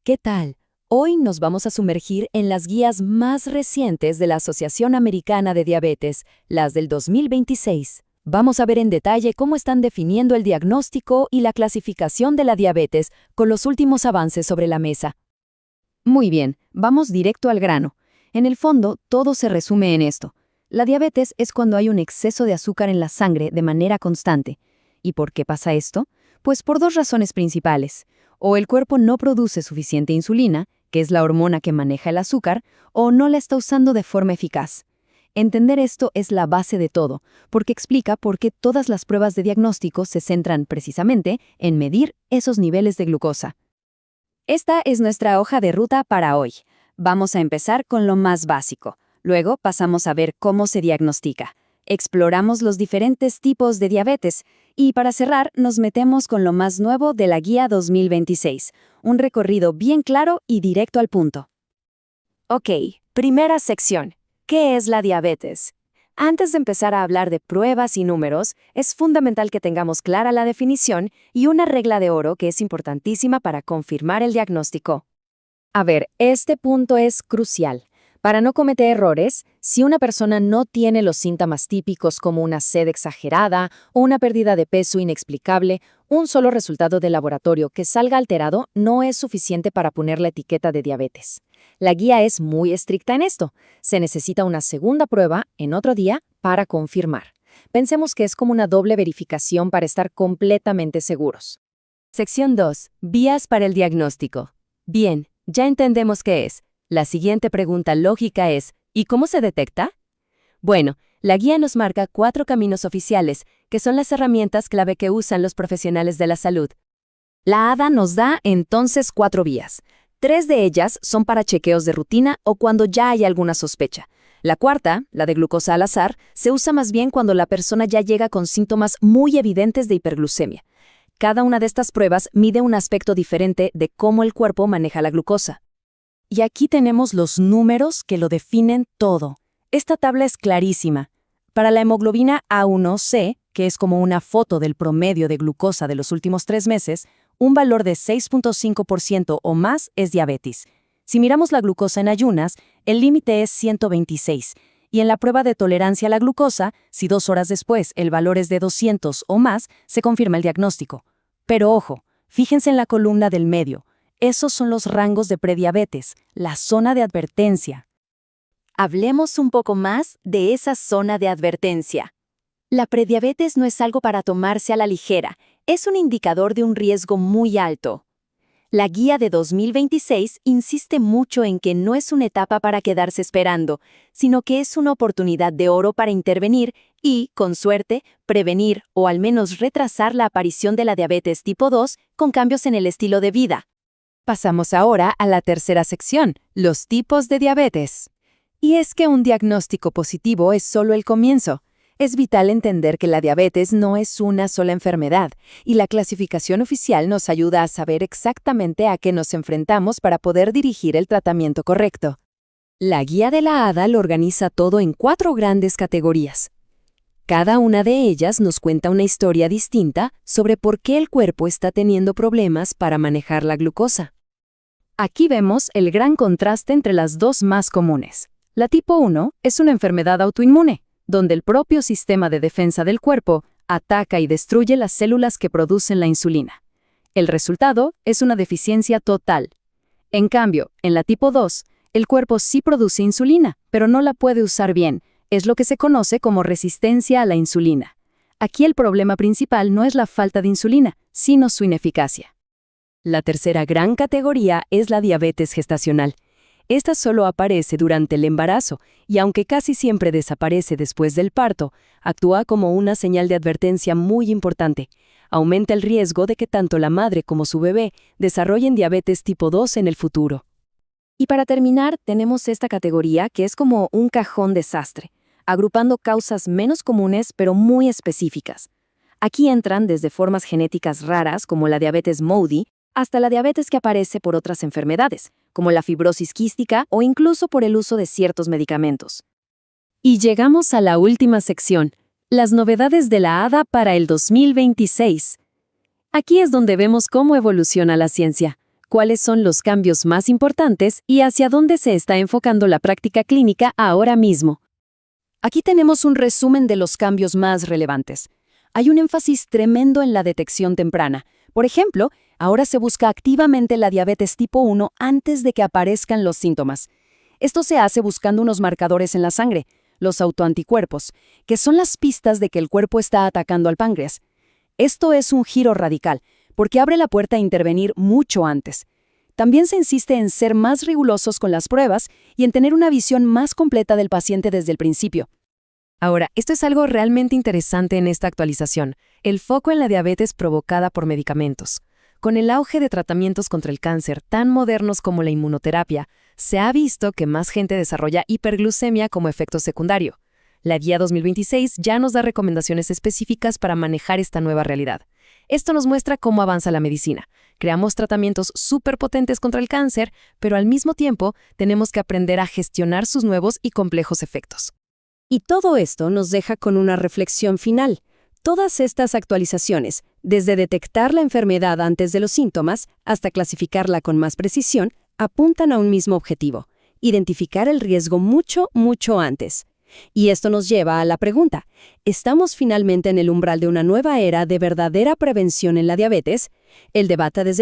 ¿Qué tal? Hoy nos vamos a sumergir en las guías más recientes de la Asociación Americana de Diabetes, las del 2026. Vamos a ver en detalle cómo están definiendo el diagnóstico y la clasificación de la diabetes con los últimos avances sobre la mesa. Muy bien, vamos directo al grano. En el fondo, todo se resume en esto. La diabetes es cuando hay un exceso de azúcar en la sangre de manera constante. ¿Y por qué pasa esto? Pues por dos razones principales. O el cuerpo no produce suficiente insulina, que es la hormona que maneja el azúcar, o no la está usando de forma eficaz. Entender esto es la base de todo, porque explica por qué todas las pruebas de diagnóstico se centran precisamente en medir esos niveles de glucosa. Esta es nuestra hoja de ruta para hoy. Vamos a empezar con lo más básico. Luego pasamos a ver cómo se diagnostica. Exploramos los diferentes tipos de diabetes y para cerrar nos metemos con lo más nuevo de la Guía 2026, un recorrido bien claro y directo al punto. Ok, primera sección. ¿Qué es la diabetes? Antes de empezar a hablar de pruebas y números, es fundamental que tengamos clara la definición y una regla de oro que es importantísima para confirmar el diagnóstico. A ver, este punto es crucial. Para no cometer errores, si una persona no tiene los síntomas típicos como una sed exagerada o una pérdida de peso inexplicable, un solo resultado de laboratorio que salga alterado no es suficiente para poner la etiqueta de diabetes. La guía es muy estricta en esto. Se necesita una segunda prueba en otro día para confirmar. Pensemos que es como una doble verificación para estar completamente seguros. Sección 2. Vías para el diagnóstico. Bien, ya entendemos qué es. La siguiente pregunta lógica es, ¿y cómo se detecta? Bueno, la guía nos marca 4 caminos oficiales, que son las herramientas clave que usan los profesionales de la salud. La ADA nos da entonces 4 vías. 3 de ellas son para chequeos de rutina o cuando ya hay alguna sospecha. La cuarta, la de glucosa al azar, se usa más bien cuando la persona ya llega con síntomas muy evidentes de hiperglucemia. Cada una de estas pruebas mide un aspecto diferente de cómo el cuerpo maneja la glucosa. Y aquí tenemos los números que lo definen todo. Esta tabla es clarísima. Para la hemoglobina A1C, que es como una foto del promedio de glucosa de los últimos 3 meses, un valor de 6.5% o más es diabetes. Si miramos la glucosa en ayunas, el límite es 126. Y en la prueba de tolerancia a la glucosa, si 2 horas después el valor es de 200 o más, se confirma el diagnóstico. Pero ojo, fíjense en la columna del medio. Esos son los rangos de prediabetes, la zona de advertencia. Hablemos un poco más de esa zona de advertencia. La prediabetes no es algo para tomarse a la ligera, es un indicador de un riesgo muy alto. La guía de 2026 insiste mucho en que no es una etapa para quedarse esperando, sino que es una oportunidad de oro para intervenir y, con suerte, prevenir o al menos retrasar la aparición de la diabetes tipo 2 con cambios en el estilo de vida. Pasamos ahora a la tercera sección, los tipos de diabetes. Y es que un diagnóstico positivo es solo el comienzo. Es vital entender que la diabetes no es una sola enfermedad, y la clasificación oficial nos ayuda a saber exactamente a qué nos enfrentamos para poder dirigir el tratamiento correcto. La guía de la ADA lo organiza todo en 4 grandes categorías. Cada una de ellas nos cuenta una historia distinta sobre por qué el cuerpo está teniendo problemas para manejar la glucosa. Aquí vemos el gran contraste entre las dos más comunes. La tipo 1 es una enfermedad autoinmune, donde el propio sistema de defensa del cuerpo ataca y destruye las células que producen la insulina. El resultado es una deficiencia total. En cambio, en la tipo 2, el cuerpo sí produce insulina, pero no la puede usar bien. Es lo que se conoce como resistencia a la insulina. Aquí el problema principal no es la falta de insulina, sino su ineficacia. La tercera gran categoría es la diabetes gestacional. Esta solo aparece durante el embarazo y aunque casi siempre desaparece después del parto, actúa como una señal de advertencia muy importante. Aumenta el riesgo de que tanto la madre como su bebé desarrollen diabetes tipo 2 en el futuro. Y para terminar, tenemos esta categoría que es como un cajón desastre, agrupando causas menos comunes pero muy específicas. Aquí entran desde formas genéticas raras como la diabetes Moody hasta la diabetes que aparece por otras enfermedades, como la fibrosis quística o incluso por el uso de ciertos medicamentos. Y llegamos a la última sección, las novedades de la ADA para el 2026. Aquí es donde vemos cómo evoluciona la ciencia. cuáles son los cambios más importantes y hacia dónde se está enfocando la práctica clínica ahora mismo. Aquí tenemos un resumen de los cambios más relevantes. Hay un énfasis tremendo en la detección temprana. Por ejemplo, ahora se busca activamente la diabetes tipo 1 antes de que aparezcan los síntomas. Esto se hace buscando unos marcadores en la sangre, los autoanticuerpos, que son las pistas de que el cuerpo está atacando al páncreas. Esto es un giro radical, porque abre la puerta a intervenir mucho antes. También se insiste en ser más rigurosos con las pruebas y en tener una visión más completa del paciente desde el principio. Ahora, esto es algo realmente interesante en esta actualización, el foco en la diabetes provocada por medicamentos. Con el auge de tratamientos contra el cáncer tan modernos como la inmunoterapia, se ha visto que más gente desarrolla hiperglucemia como efecto secundario. La Guía 2026 ya nos da recomendaciones específicas para manejar esta nueva realidad. Esto nos muestra cómo avanza la medicina. Creamos tratamientos superpotentes contra el cáncer, pero al mismo tiempo tenemos que aprender a gestionar sus nuevos y complejos efectos. Y todo esto nos deja con una reflexión final. Todas estas actualizaciones, desde detectar la enfermedad antes de los síntomas hasta clasificarla con más precisión, apuntan a un mismo objetivo: identificar el riesgo mucho, mucho antes. Y esto nos lleva a la pregunta: ¿estamos finalmente en el umbral de una nueva era de verdadera prevención en la diabetes? El debate desde el